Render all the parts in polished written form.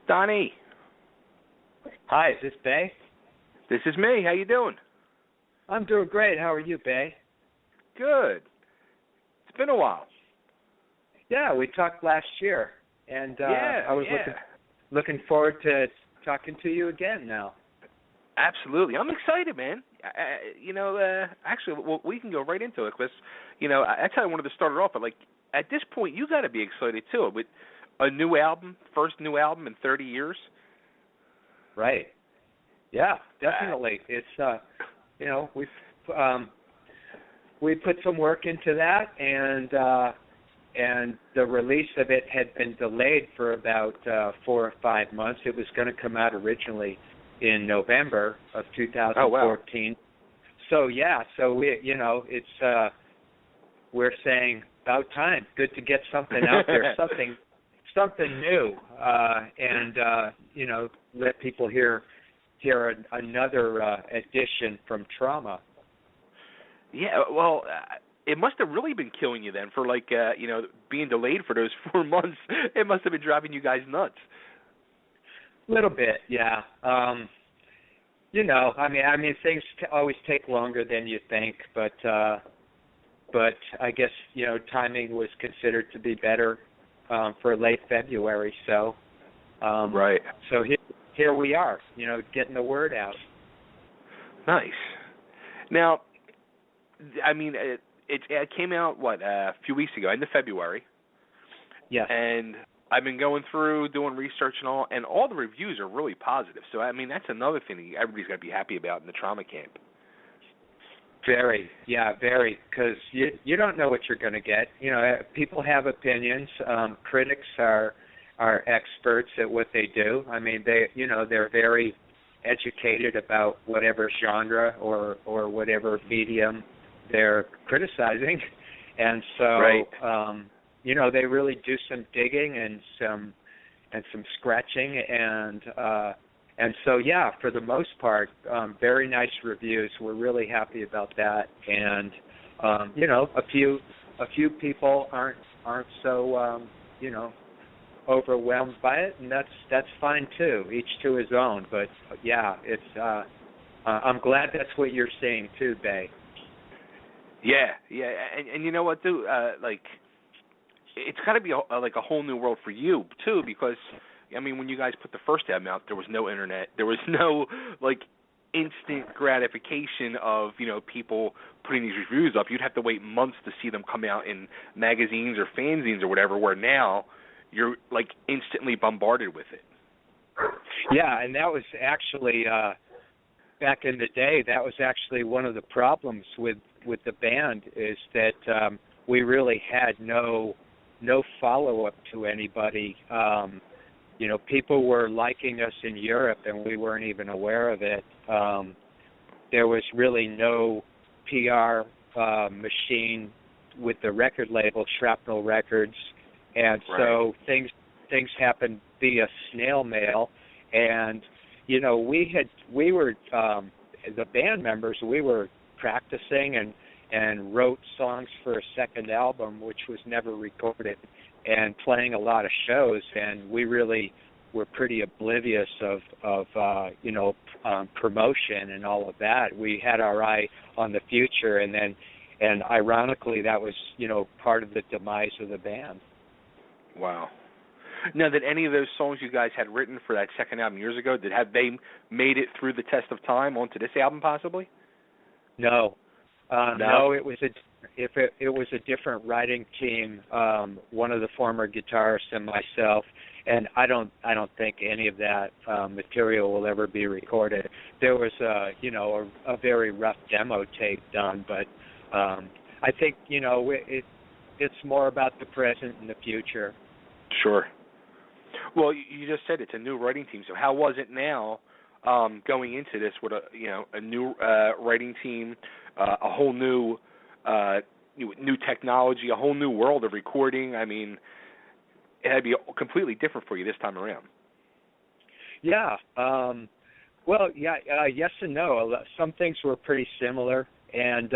Donny, Hi, is this Bay? this is me. How you doing? I'm doing great. How are you, Bay? Good. It's been a while. Yeah, we talked last year, and I was looking forward to talking to you again now. Absolutely. I'm excited, man. Actually, we can go right into it because, that's how I wanted to start it off. But, at this point, you got to be excited, too, with a new album, first new album in 30 years. Right. Yeah, definitely. It's, we put some work into that, and the release of it had been delayed for about 4 or 5 months. It was going to come out originally in November of 2014. Oh, wow. So we, it's we're saying about time. Good to get something out there, something new, and let people hear another edition from Trauma. Yeah, well, it must have really been killing you then for, being delayed for those 4 months. It must have been driving you guys nuts. Little bit, yeah. I mean, things always take longer than you think, but I guess timing was considered to be better for late February. So, right. So here we are, getting the word out. Nice. Now, I mean, it came out a few weeks ago, end of February. Yes. And I've been going through, doing research and all the reviews are really positive. So, I mean, that's another thing that everybody's got to be happy about in the trauma camp. Very, because you don't know what you're going to get. People have opinions. Critics are experts at what they do. I mean, they're very educated about whatever genre or whatever medium they're criticizing, and so right. They really do some digging and some scratching, and so for the most part, very nice reviews. We're really happy about that, and a few people aren't so overwhelmed by it, and that's fine too. Each to his own, but it's I'm glad that's what you're seeing too, Bay. Yeah, and you know what, dude? It's got to be a whole new world for you too, because I mean, when you guys put the first album out, there was no internet, there was no instant gratification of people putting these reviews up. You'd have to wait months to see them come out in magazines or fanzines or whatever. Where now you're instantly bombarded with it. Yeah, and that was actually back in the day. That was actually one of the problems with the band, is that we really had no follow-up to anybody. People were liking us in Europe, and we weren't even aware of it. There was really no PR machine with the record label, Shrapnel Records, and so things happened via snail mail. And we were the band members. We were practicing and wrote songs for a second album, which was never recorded, and playing a lot of shows, and we really were pretty oblivious of promotion and all of that. We had our eye on the future, and ironically, that was part of the demise of the band. Wow. Now, did any of those songs you guys had written for that second album years ago, have they made it through the test of time onto this album possibly? No. No, it was a different writing team. One of the former guitarists and myself, and I don't think any of that material will ever be recorded. There was a very rough demo tape done, but I think it's more about the present and the future. Sure. Well, you just said it's a new writing team. So how was it now going into this with a new writing team, a whole new technology, a whole new world of recording? I mean, it had to be completely different for you this time around. Yeah. Yes and no. Some things were pretty similar, and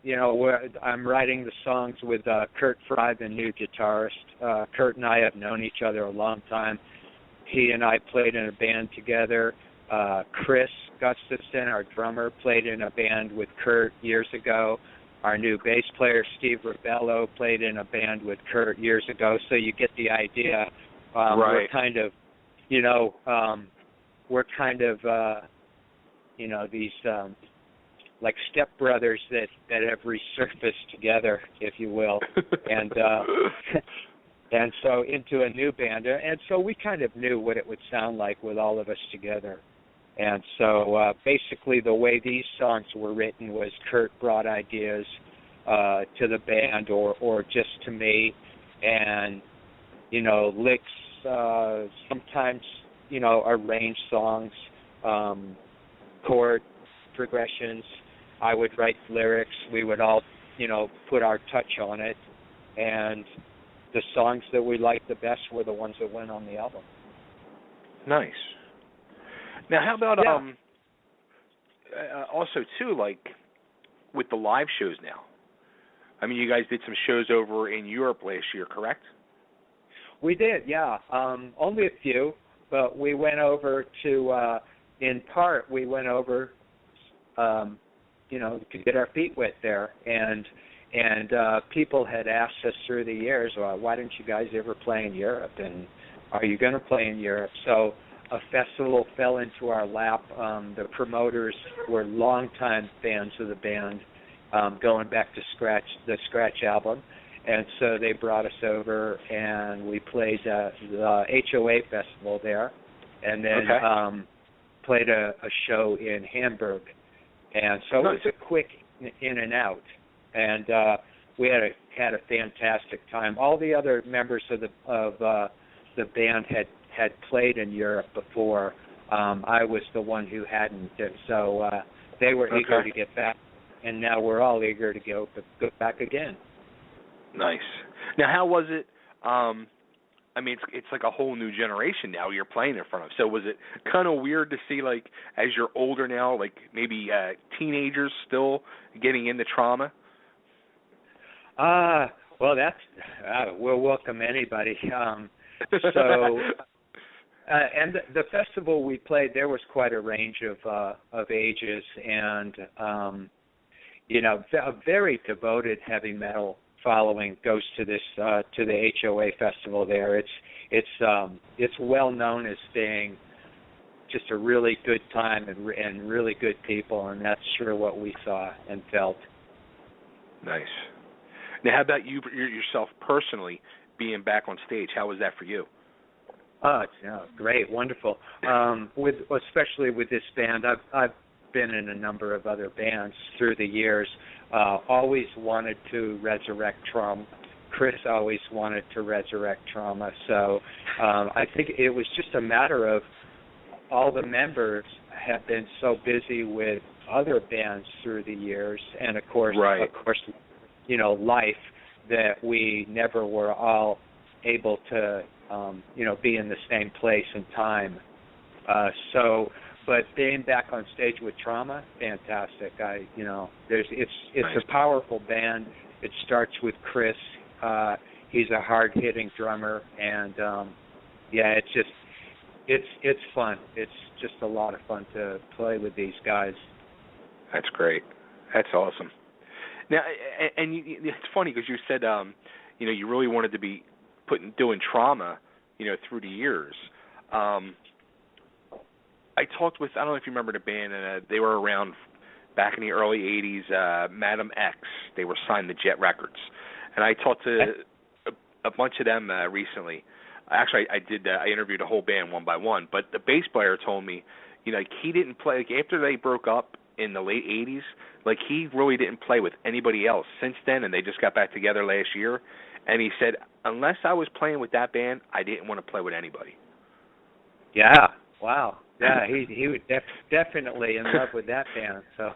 I'm writing the songs with Kurt Fry, the new guitarist. Kurt and I have known each other a long time. He and I played in a band together. Chris Gustafson, our drummer, played in a band with Kurt years ago. Our new bass player, Steve Rebello, played in a band with Kurt years ago. So you get the idea. Right. We're kind of, these like stepbrothers that have resurfaced together, if you will, and and so into a new band. And so we kind of knew what it would sound like with all of us together. And so basically the way these songs were written was Kurt brought ideas to the band or just to me, and, licks, sometimes, arrange songs, chord progressions. I would write lyrics. We would all, put our touch on it. And the songs that we liked the best were the ones that went on the album. Nice. Now, how about also too, like with the live shows now? I mean, you guys did some shows over in Europe last year, correct? We did, yeah. Only a few, but we went over to, in part, we went over, to get our feet wet there, and people had asked us through the years, well, why didn't you guys ever play in Europe, and are you going to play in Europe? So a festival fell into our lap. The promoters were longtime fans of the band, going back to the Scratch album, and so they brought us over, and we played the HOA festival there, and then played a show in Hamburg, and so it was a quick in and out, and we had a fantastic time. All the other members of the band had played in Europe before. I was the one who hadn't, and so they were eager to get back, and now we're all eager to go back again. Nice. Now, how was it? I mean, it's like a whole new generation now you're playing in front of. So was it kind of weird to see, like, as you're older now, like maybe teenagers still getting into Trauma? Well, that's we'll welcome anybody. So, and the festival we played, there was quite a range of ages, and a very devoted heavy metal following goes to this to the HOA festival there. It's well known as being just a really good time and really good people, and that's sure what we saw and felt. Nice. Now, how about you yourself personally being back on stage? How was that for you? Oh, it's great, wonderful. Especially with this band, I've been in a number of other bands through the years. Always wanted to resurrect Trauma. Chris always wanted to resurrect Trauma. So I think it was just a matter of all the members have been so busy with other bands through the years, and of course, life, that we never were all able to, be in the same place and time. But being back on stage with Trauma, fantastic. It's a powerful band. It starts with Chris. He's a hard-hitting drummer, and it's fun. It's just a lot of fun to play with these guys. That's great. That's awesome. Now, and it's funny because you said, you really wanted to be doing Trauma, through the years. I talked with, I don't know if you remember the band, and they were around back in the early 80s, Madam X. They were signed to Jet Records. And I talked to a bunch of them recently. Actually, I interviewed a whole band one by one, but the bass player told me, he didn't play, after they broke up in the late 80s, he really didn't play with anybody else since then, and they just got back together last year. And he said, unless I was playing with that band, I didn't want to play with anybody. Yeah, wow. Yeah, he was definitely in love with that band. So,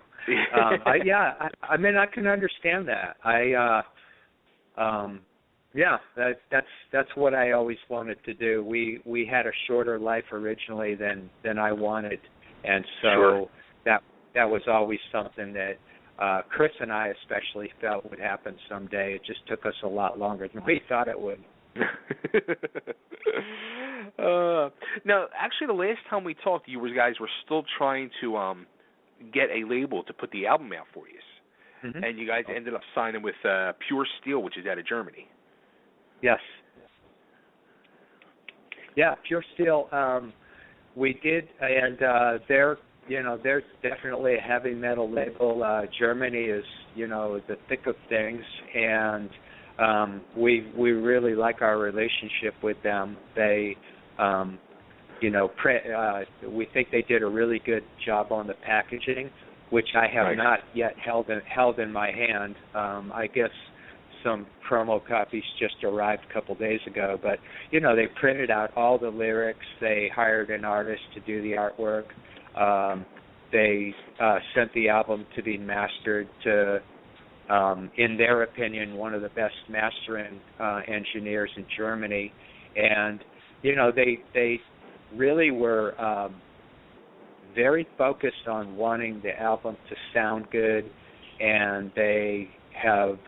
I mean, I can understand that. That's what I always wanted to do. We had a shorter life originally than I wanted, and so that was always something that Chris and I especially felt would happen someday. It just took us a lot longer than we thought it would. Now, actually, the last time we talked, you guys were still trying to get a label to put the album out for you. Mm-hmm. And you guys ended up signing with Pure Steel, which is out of Germany. Yes. Yeah, Pure Steel. We did, and they're definitely a heavy metal label. Germany is, the thick of things, and we really like our relationship with them. They, we think they did a really good job on the packaging, which I have not yet held in my hand. I guess some promo copies just arrived a couple days ago, but they printed out all the lyrics. They hired an artist to do the artwork. They sent the album to be mastered to, in their opinion, one of the best mastering engineers in Germany, and they really were very focused on wanting the album to sound good, and they have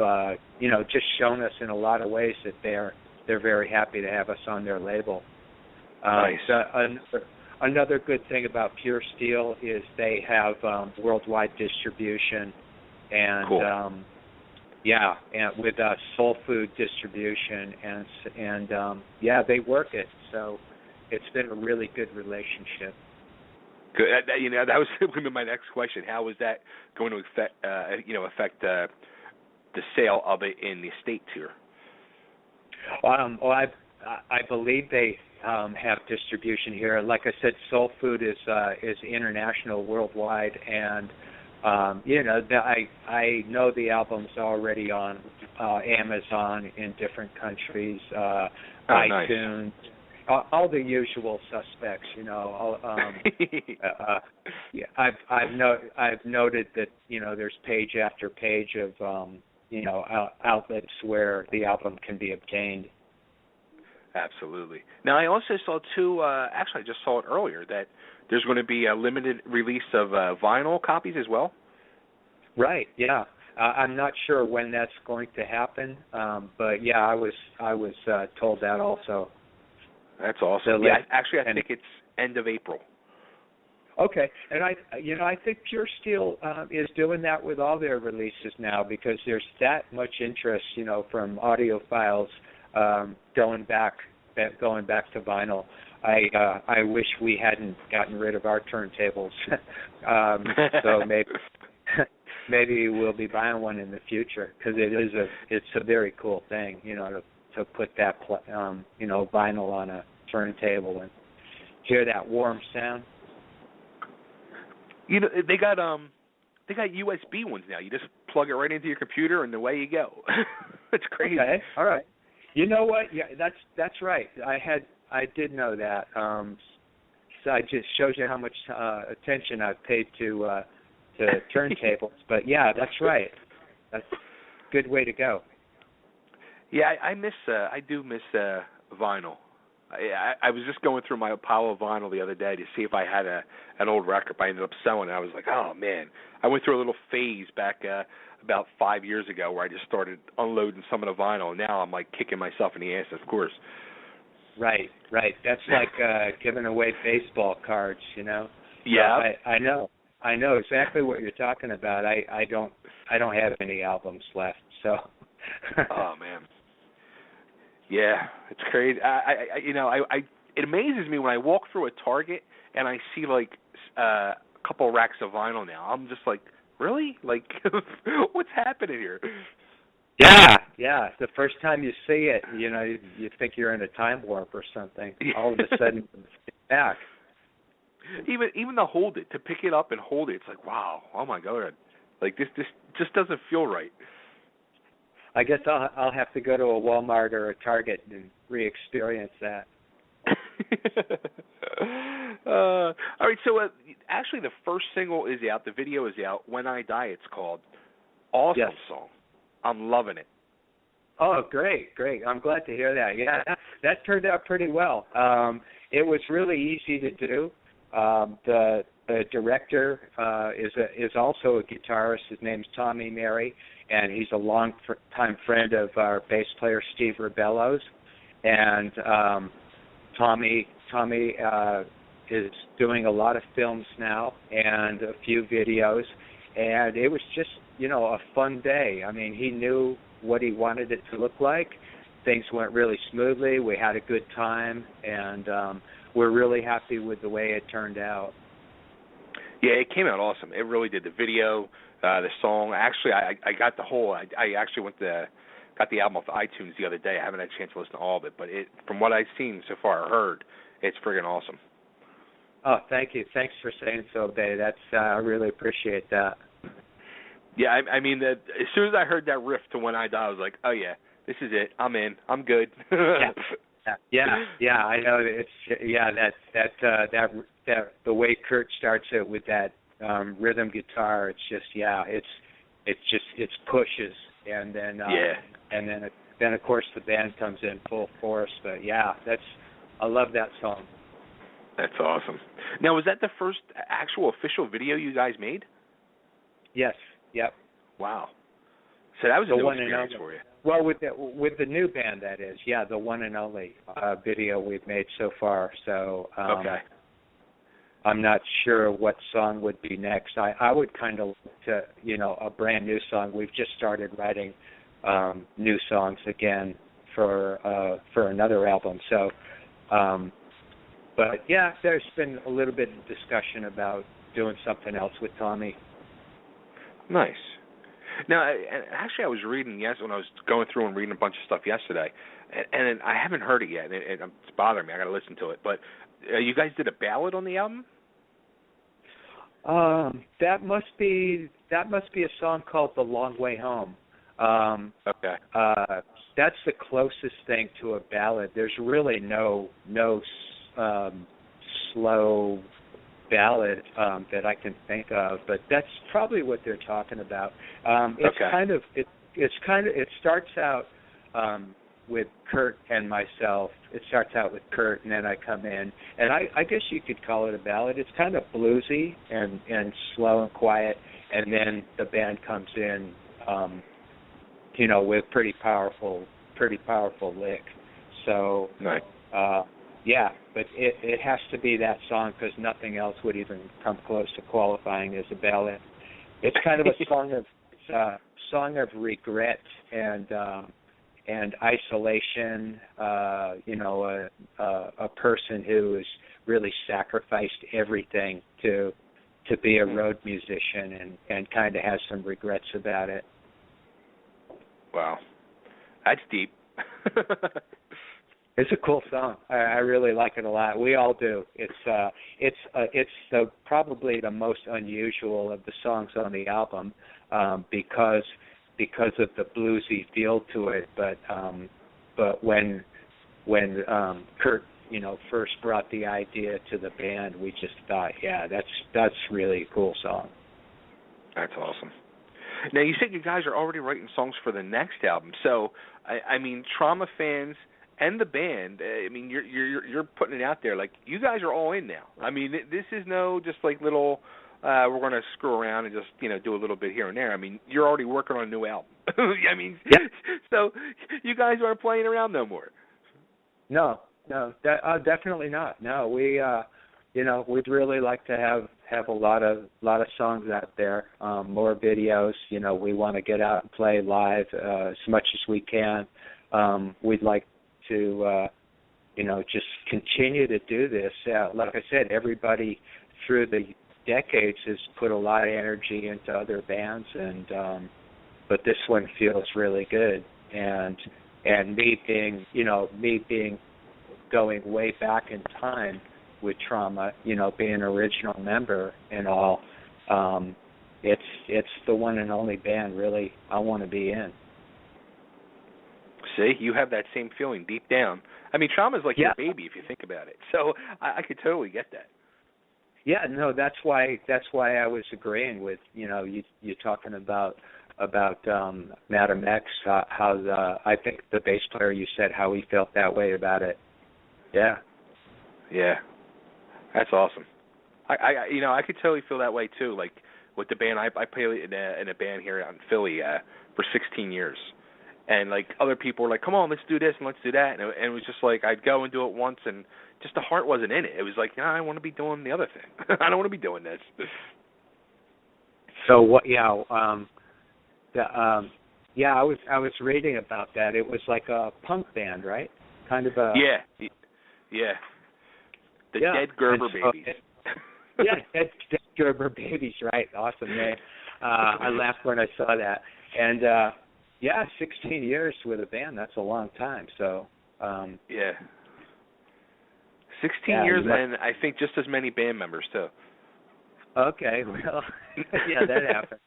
just shown us in a lot of ways that they're very happy to have us on their label. Nice. Another good thing about Pure Steel is they have worldwide distribution, and cool. And with Soul Food distribution, and they work it. So it's been a really good relationship. Good. That was going to be my next question. How is that going to affect the sale of it in the States here? I believe they have distribution here. Like I said, Soul Food is international, worldwide, and I know the album's already on Amazon in different countries, iTunes. Nice. All the usual suspects, I've noted that there's page after page of outlets where the album can be obtained. Absolutely. Now I also saw too. Actually, I just saw it earlier that there's going to be a limited release of vinyl copies as well. Right. Yeah. I'm not sure when that's going to happen, but yeah, I was told that also. That's awesome. I think it's end of April. Okay, and I think Pure Steel is doing that with all their releases now because there's that much interest, from audiophiles going back to vinyl. I wish we hadn't gotten rid of our turntables, so maybe we'll be buying one in the future because it's a very cool thing, to put that vinyl on a turntable and hear that warm sound. They got USB ones now. You just plug it right into your computer and away you go. It's crazy. Okay, all right. You know what? Yeah, that's right. I did know that. So it just shows you how much attention I've paid to turntables. But yeah, that's right. That's a good way to go. Yeah, I do miss vinyl. I was just going through my pile of vinyl the other day to see if I had an old record. I ended up selling it. I was like, oh man. I went through a little phase back about 5 years ago where I just started unloading some of the vinyl. Now I'm like kicking myself in the ass, of course. Right. That's like giving away baseball cards, Yeah. So I know exactly what you're talking about. I don't have any albums left, so. Oh man. Yeah, it's crazy. It amazes me when I walk through a Target and I see like a couple racks of vinyl now. I'm just like, really? Like, what's happening here? Yeah. The first time you see it, you think you're in a time warp or something. All of a sudden, it's back. Even to hold it, to pick it up and hold it, it's like, wow, oh my God, like this just doesn't feel right. I guess I'll have to go to a Walmart or a Target and re-experience that. All right, so actually the first single is out. The video is out. When I Die, it's called. Awesome song. I'm loving it. Oh, great. I'm glad to hear that. Yeah, that turned out pretty well. It was really easy to do. The the director is also a guitarist. His name's Tommy Mary, and he's a long-time friend of our bass player Steve Rebellos. And Tommy is doing a lot of films now and a few videos, and it was just, a fun day. I mean, he knew what he wanted it to look like. Things went really smoothly. We had a good time, and we're really happy with the way it turned out. Yeah, it came out awesome. It really did. The video, the song. Actually, I got the whole. I actually got the album off iTunes the other day. I haven't had a chance to listen to all of it, but from what I've seen so far, heard, it's friggin' awesome. Oh, thank you. Thanks for saying so, Bay. I really appreciate that. Yeah, I mean, as soon as I heard that riff to When I Die, I was like, oh yeah, this is it. I'm in. I'm good. Yeah, I know. That the way Kurt starts it with that rhythm guitar, it's just it pushes, and then and then of course the band comes in full force. But yeah, I love that song. That's awesome. Now, was that the first actual official video you guys made? Yes. Yep. Wow. So that was a new experience for you. Well, with the new band, that is, the one and only video we've made so far. So okay. I'm not sure what song would be next. I would kind of like to, a brand new song. We've just started writing new songs again for another album. So, but yeah, there's been a little bit of discussion about doing something else with Tommy. Nice. Now, actually, I was reading when I was going through and reading a bunch of stuff yesterday, and I haven't heard it yet. And it's bothering me. I got to listen to it. But you guys did a ballad on the album? That must be a song called "The Long Way Home." Okay. That's the closest thing to a ballad. There's really no slow ballad that I can think of, but that's probably what they're talking about. It starts out with Kurt and myself. It starts out with Kurt, and then I come in, and I guess you could call it a ballad. It's kind of bluesy and slow and quiet, and then the band comes in, with pretty powerful lick. So. Nice. Yeah, but it has to be that song because nothing else would even come close to qualifying as a ballad. It's kind of a song of regret and isolation. A person who has really sacrificed everything to be a road musician and kind of has some regrets about it. Wow, that's deep. It's a cool song. I really like it a lot. We all do. It's probably the most unusual of the songs on the album because of the bluesy feel to it. But when Kurt first brought the idea to the band, we just thought, that's really a cool song. That's awesome. Now you said you guys are already writing songs for the next album. So I mean, Trauma fans and the band, I mean, you're putting it out there. Like, you guys are all in now. I mean, this is no just like little, we're going to screw around and just, do a little bit here and there. I mean, you're already working on a new album. I mean, so you guys aren't playing around no more. No, definitely not. No, we'd really like to have a lot of songs out there, more videos. We want to get out and play live as much as we can. We'd like to just continue to do this. Like I said, everybody through the decades has put a lot of energy into other bands, but this one feels really good. And me being going way back in time with Trauma, being an original member and all, it's the one and only band really I want to be in. See, you have that same feeling deep down. I mean, Trauma is like your baby if you think about it. So I could totally get that. Yeah, no, that's why I was agreeing with you talking about Madam X, how I think the bass player, you said how he felt that way about it. Yeah. Yeah, that's awesome. I could totally feel that way too. Like with the band, I played in a band here out in Philly for 16 years, and like other people were like, "Come on, let's do this and let's do that," and it was just like I'd go and do it once, and just the heart wasn't in it. It was like, I want to be doing the other thing. I don't want to be doing this. So what? Yeah, yeah. I was reading about that. It was like a punk band, right? Kind of a yeah. The Dead Gerber Babies. Yeah, Dead Gerber Babies, right? Awesome name. I laughed when I saw that. And 16 years with a band, that's a long time. So yeah. 16 years, and I think just as many band members too. Okay, well, yeah, that happens.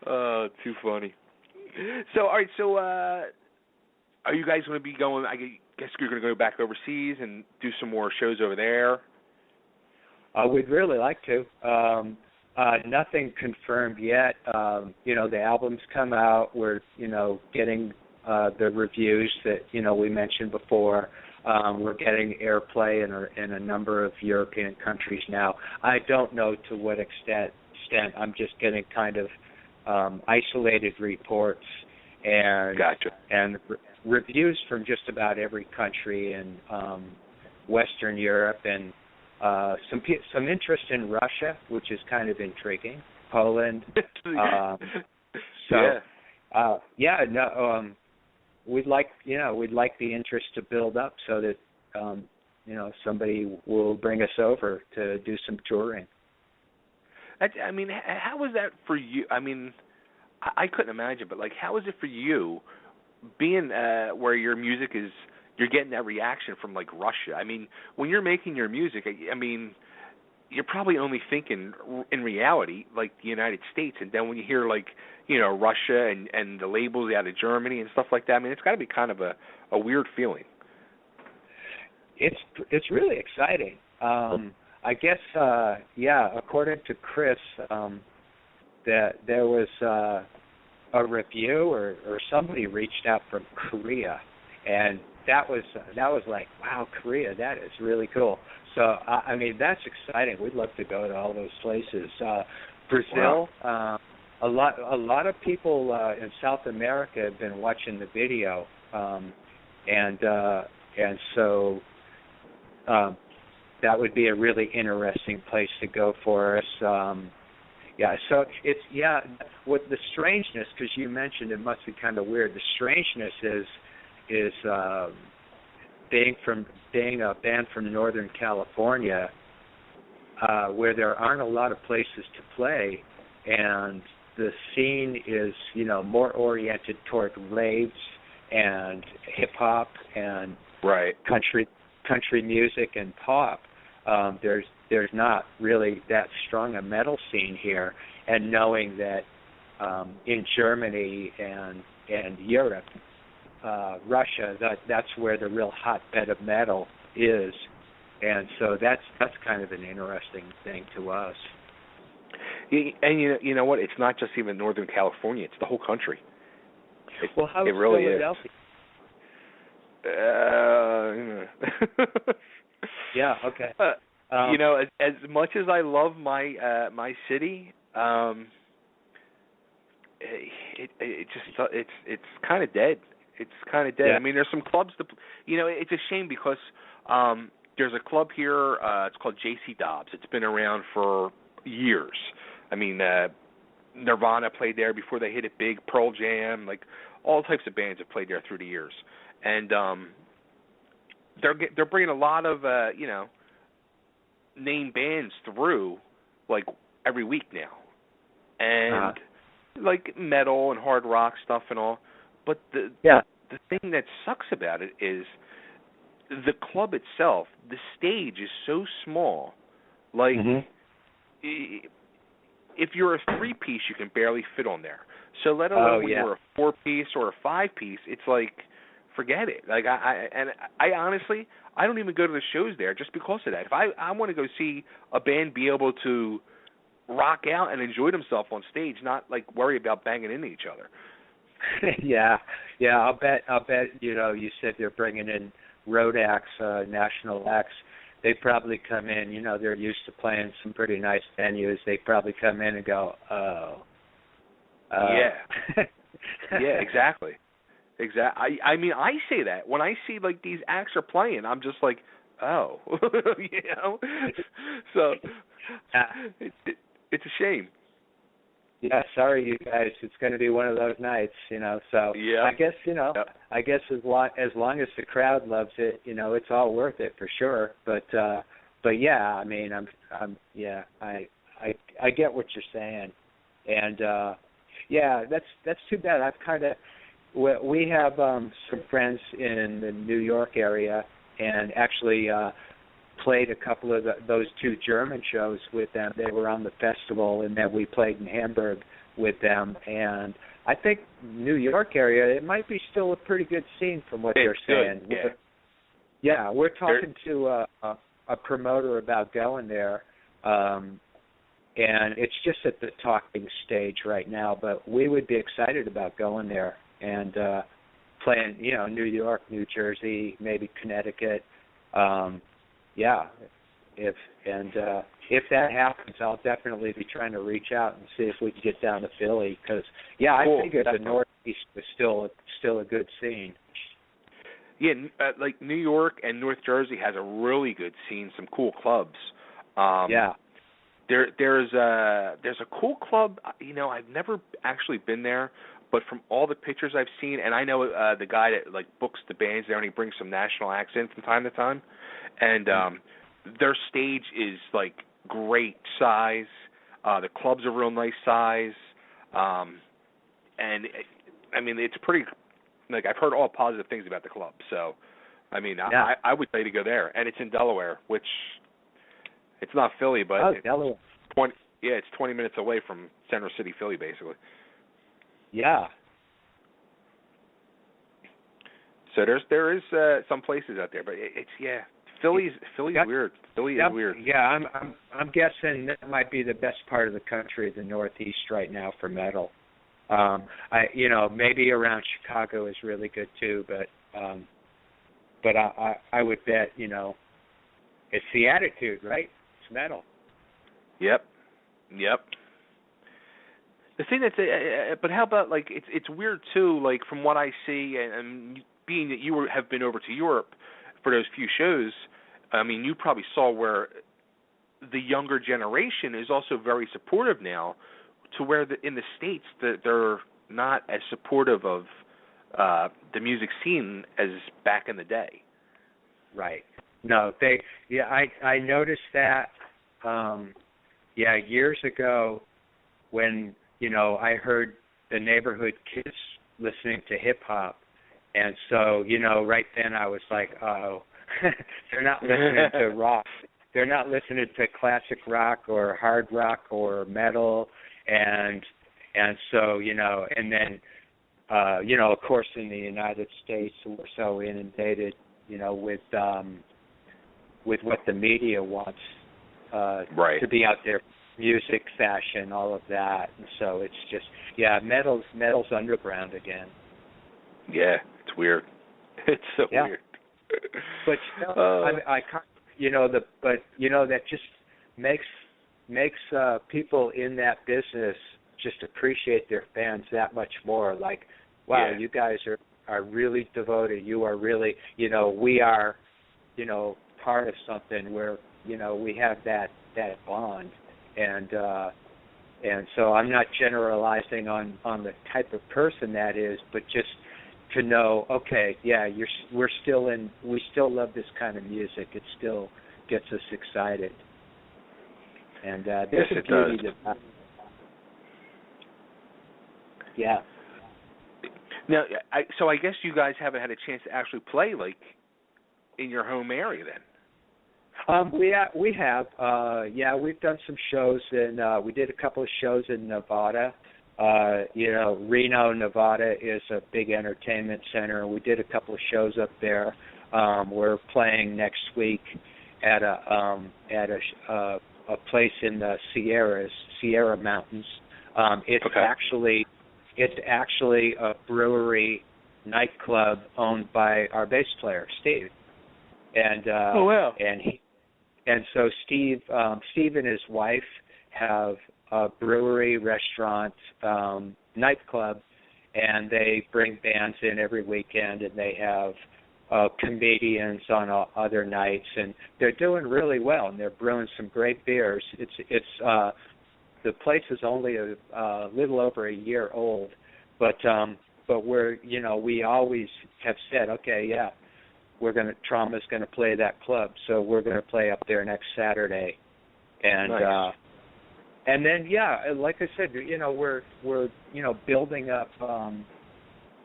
Oh, too funny. So, all right, so are you guys going to be going, I guess you're going to go back overseas and do some more shows over there? We'd really like to. Nothing confirmed yet. The album's come out. We're, getting the reviews that, we mentioned before. We're getting airplay in a number of European countries now. I don't know to what extent. I'm just getting kind of isolated reports and Gotcha. And reviews from just about every country in Western Europe, and some interest in Russia, which is kind of intriguing. Poland. We'd like the interest to build up so that somebody will bring us over to do some touring. I mean, how was that for you? I mean, I couldn't imagine, but like, how is it for you being where your music is? You're getting that reaction from like Russia. I mean, when you're making your music, I mean, you're probably only thinking in reality like the United States, and then when you hear like Russia and the labels out of Germany and stuff like that, I mean, it's got to be kind of a weird feeling. It's really exciting. I guess according to Chris, that there was a review or somebody reached out from Korea, and that was like, wow, Korea, that is really cool. So I mean, that's exciting. We'd love to go to all those places. Brazil. Wow. A lot of people in South America have been watching the video, and so that would be a really interesting place to go for us. So it's with the strangeness, because you mentioned it must be kind of weird. The strangeness is being a band from Northern California, where there aren't a lot of places to play, and the scene is, more oriented toward raves and hip hop and right. country music and pop. There's not really that strong a metal scene here, and knowing that in Germany and Europe, Russia, that's where the real hotbed of metal is, and so that's kind of an interesting thing to us. And you know what? It's not just even Northern California; it's the whole country. How it really Philadelphia? Yeah. Okay. As much as I love my city, it's kind of dead. It's kind of dead. Yeah. I mean, there's some clubs it's a shame because there's a club here. It's called J.C. Dobbs. It's been around for years. I mean, Nirvana played there before they hit it big. Pearl Jam, like all types of bands have played there through the years, and they're bringing a lot of name bands through like every week now, and like metal and hard rock stuff and all. But the thing that sucks about it is the club itself. The stage is so small. Like if you're a 3-piece, you can barely fit on there. So let alone when you're a 4-piece or a 5-piece, it's like forget it. Like I honestly, I don't even go to the shows there just because of that. If I want to go see a band be able to rock out and enjoy themselves on stage, not like worry about banging into each other. Yeah. I'll bet. You said they're bringing in road acts, national acts. they probably come in, they're used to playing some pretty nice venues. They probably come in and go, oh. Yeah. Yeah, exactly. I mean, I say that. When I see, like, these acts are playing, I'm just like, oh. So, it's a shame. Yeah, sorry, you guys. It's going to be one of those nights, So yeah. I guess, I guess as long as the crowd loves it, it's all worth it for sure. But yeah, I mean, I get what you're saying, and yeah, that's too bad. We have some friends in the New York area, and actually played a couple of those two German shows with them. They were on the festival, and then we played in Hamburg with them. And I think New York area, it might be still a pretty good scene from what they're saying. Good. Yeah, we're talking to a promoter about going there, and it's just at the talking stage right now. But we would be excited about going there and playing, New York, New Jersey, maybe Connecticut. Yeah, if that happens, I'll definitely be trying to reach out and see if we can get down to Philly because, I figured the Northeast was still a good scene. Yeah, like New York and North Jersey has a really good scene, some cool clubs. Yeah. There's a cool club, I've never actually been there, but from all the pictures I've seen, and I know the guy that like books the bands there, and he brings some national acts in from time to time, and their stage is like great size. The club's a real nice size, and I mean it's pretty. Like I've heard all positive things about the club, so I mean I would say to go there, and it's in Delaware, which it's not Philly, but Delaware. It's 20 minutes away from Center City, Philly, basically. Yeah. So there is some places out there, but it's Philly's weird. Philly is weird. Yeah, I'm guessing that might be the best part of the country, the Northeast right now for metal. Maybe around Chicago is really good too, but I would bet it's the attitude, right? It's metal. Yep. The thing but how about like it's weird too, like from what I see, and being that you have been over to Europe for those few shows, I mean you probably saw where the younger generation is also very supportive now, to where in the States that they're not as supportive of the music scene as back in the day. Right. No, I noticed that. Years ago, when I heard the neighborhood kids listening to hip hop, and so right then I was like, oh, they're not listening to rock. They're not listening to classic rock or hard rock or metal, and so and then of course in the United States we're so inundated with what the media wants to be out there, music, fashion, all of that, and so it's just metal's underground again. Yeah, it's weird. It's so weird. But I that just makes people in that business just appreciate their fans that much more. Like, wow, you guys are really devoted. You are really, we are, part of something where, we have that bond. And so I'm not generalizing on the type of person that is, but just to know, okay, we still love this kind of music. It still gets us excited. And there's a beauty to that. Yeah. Now, so I guess you guys haven't had a chance to actually play like in your home area then. We have. We've done some shows we did a couple of shows in Nevada. Reno, Nevada is a big entertainment center. We did a couple of shows up there. We're playing next week at a place in the Sierra Mountains. It's actually a brewery nightclub owned by our bass player, Steve. And and so Steve and his wife have a brewery, restaurant, nightclub, and they bring bands in every weekend, and they have comedians on other nights, and they're doing really well, and they're brewing some great beers. It's the place is only a little over a year old, but we always have said, okay, yeah, Trauma's gonna play that club, so we're gonna play up there next Saturday, and nice. And then like I said, we're building up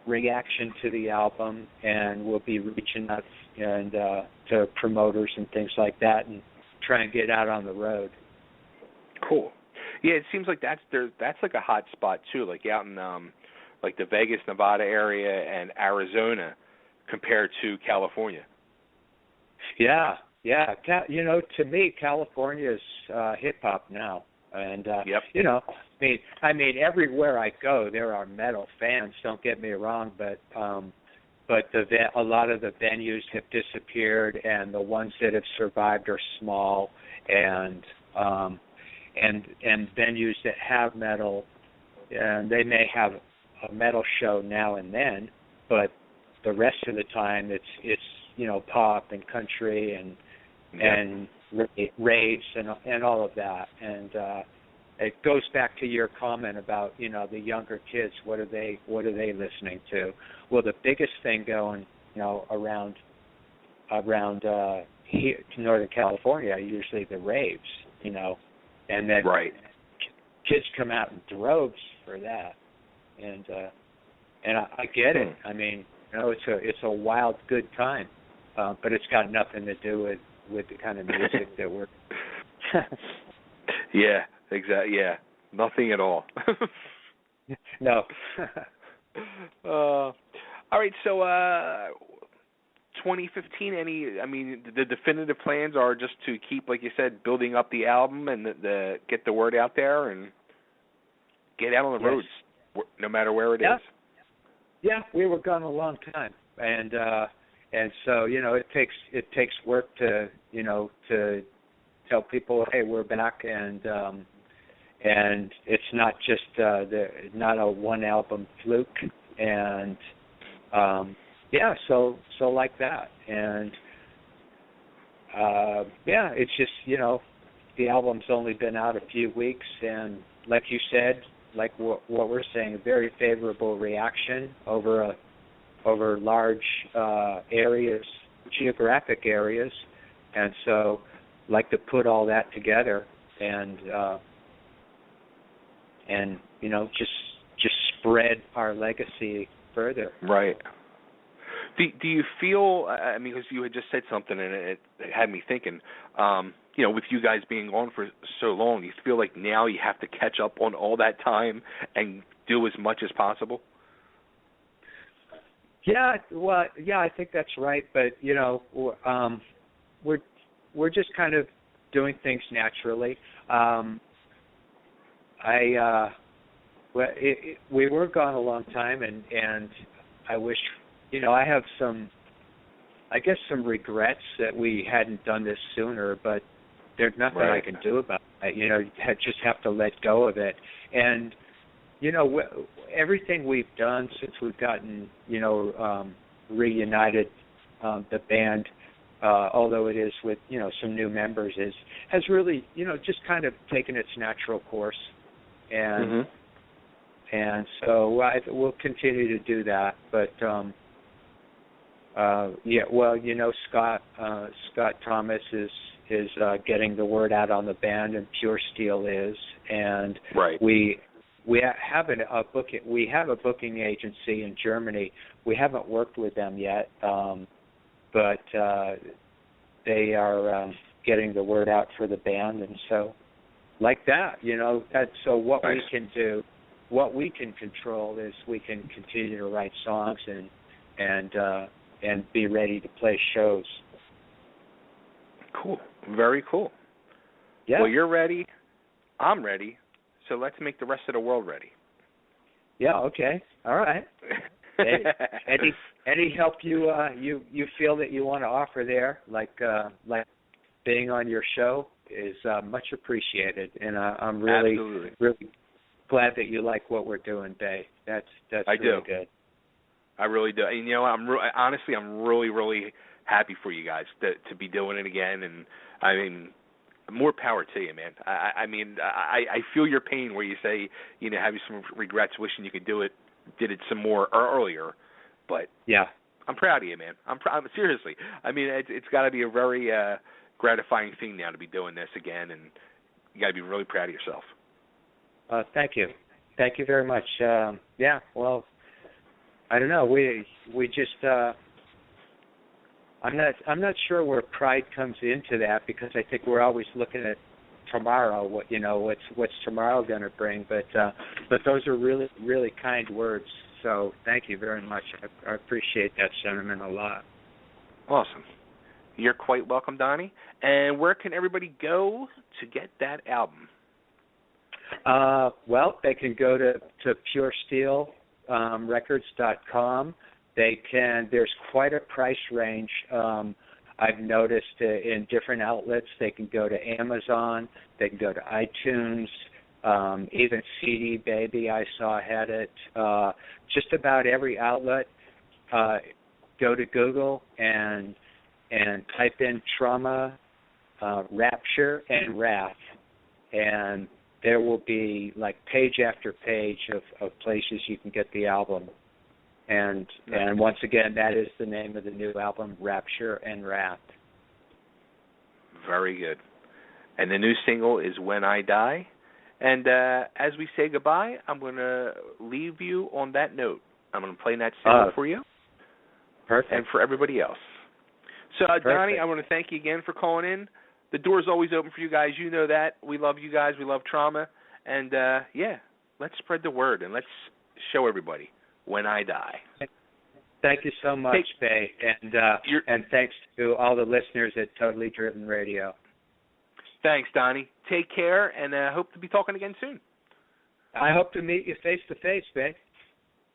reaction to the album, and we'll be reaching out and to promoters and things like that, and try and get out on the road. Cool. Yeah, it seems like that's like a hot spot too, like out in like the Vegas, Nevada area and Arizona compared to California. Yeah. To me, California is hip hop now, and yep. I mean, everywhere I go, there are metal fans. Don't get me wrong, but a lot of the venues have disappeared, and the ones that have survived are small, and venues that have metal, and they may have a metal show now and then, but the rest of the time it's pop and country and raves and all of that, and it goes back to your comment about the younger kids. What are they listening to? Well, the biggest thing going around here to Northern California are usually the raves, and then right. Kids come out in droves for that, and I get it. I mean, it's a wild good time, but it's got nothing to do with the kind of music that we're. Yeah, exactly. Yeah, nothing at all. No. All right, so 2015. The definitive plans are just to keep, like you said, building up the album and get the word out there and get out on the roads, no matter where it is. Yeah, we were gone a long time, and so it takes work to tell people, hey, we're back, and it's not just not a one album fluke, and so like that, and it's just the album's only been out a few weeks, and like you said, like what we're saying, a very favorable reaction over large areas, geographic areas, and so like to put all that together and just spread our legacy further. Right. Do you feel? Because you had just said something and it had me thinking. With you guys being on for so long, do you feel like now you have to catch up on all that time and do as much as possible? Yeah, well, I think that's right. But we're just kind of doing things naturally. We were gone a long time, and I wish, I have some regrets that we hadn't done this sooner, but there's nothing I can do about it. You just have to let go of it. And, everything we've done since we've gotten, reunited, the band, although it is with, some new members, has really, just kind of taken its natural course. And and so we'll continue to do that. But, Scott Thomas is getting the word out on the band, and Pure Steel is, and we have a booking agency in Germany. We haven't worked with them yet, but they are getting the word out for the band, and so like that, so what we can do, what we can control is we can continue to write songs and be ready to play shows. Cool. Very cool. Yeah. Well, you're ready. I'm ready. So let's make the rest of the world ready. Yeah. Okay. All right. Any help you feel that you want to offer there, like being on your show is much appreciated, and I'm really glad that you like what we're doing, Bay. That's really good. I really do. And honestly, I'm really happy for you guys to be doing it again. And I mean, more power to you, man. I feel your pain where you say, having some regrets, wishing you could did it some more earlier. But yeah, I'm proud of you, man. I'm seriously. I mean, it's got to be a very gratifying thing now to be doing this again, and you got to be really proud of yourself. Thank you very much. Yeah, well, I don't know. We just I'm not sure where pride comes into that, because I think we're always looking at tomorrow. What's tomorrow going to bring? But those are really kind words. So thank you very much. I appreciate that sentiment a lot. Awesome. You're quite welcome, Donny. And where can everybody go to get that album? Well, they can go to puresteelrecords.com. There's quite a price range. I've noticed in different outlets. They can go to Amazon, they can go to iTunes, even CD Baby I saw had it. Just about every outlet. Go to Google and type in Trauma, Rapture, and Wrath, and there will be like page after page of places you can get the album. And once again, that is the name of the new album, Rapture and Wrath. Very good. And the new single is When I Die. And as we say goodbye, I'm going to leave you on that note. I'm going to play that single for you. Perfect. And for everybody else. So, Donny, I want to thank you again for calling in. The door's always open for you guys. You know that. We love you guys. We love Trauma. And, let's spread the word and let's show everybody When I Die. Thank you so much, Bay. And thanks to all the listeners at Totally Driven Radio. Thanks, Donny. Take care, and hope to be talking again soon. I hope to meet you face to face, Bay.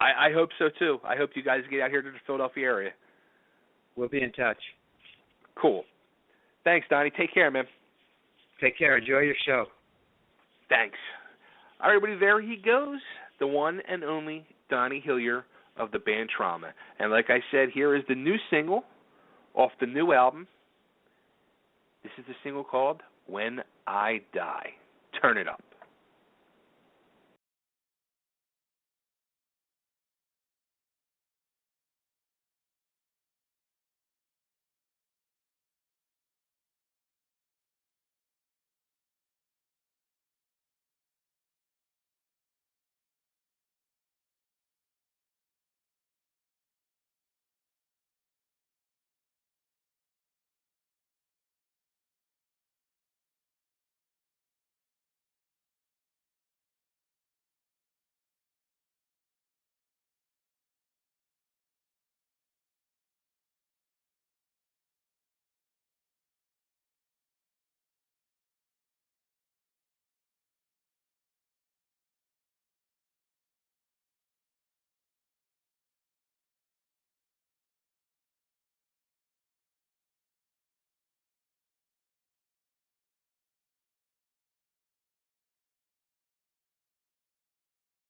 I hope so, too. I hope you guys get out here to the Philadelphia area. We'll be in touch. Cool. Thanks, Donny. Take care, man. Take care. Enjoy your show. Thanks. All right, everybody, there he goes, the one and only Donny Hillier of the band Trauma. And like I said, here is the new single off the new album. This is the single called When I Die. Turn it up.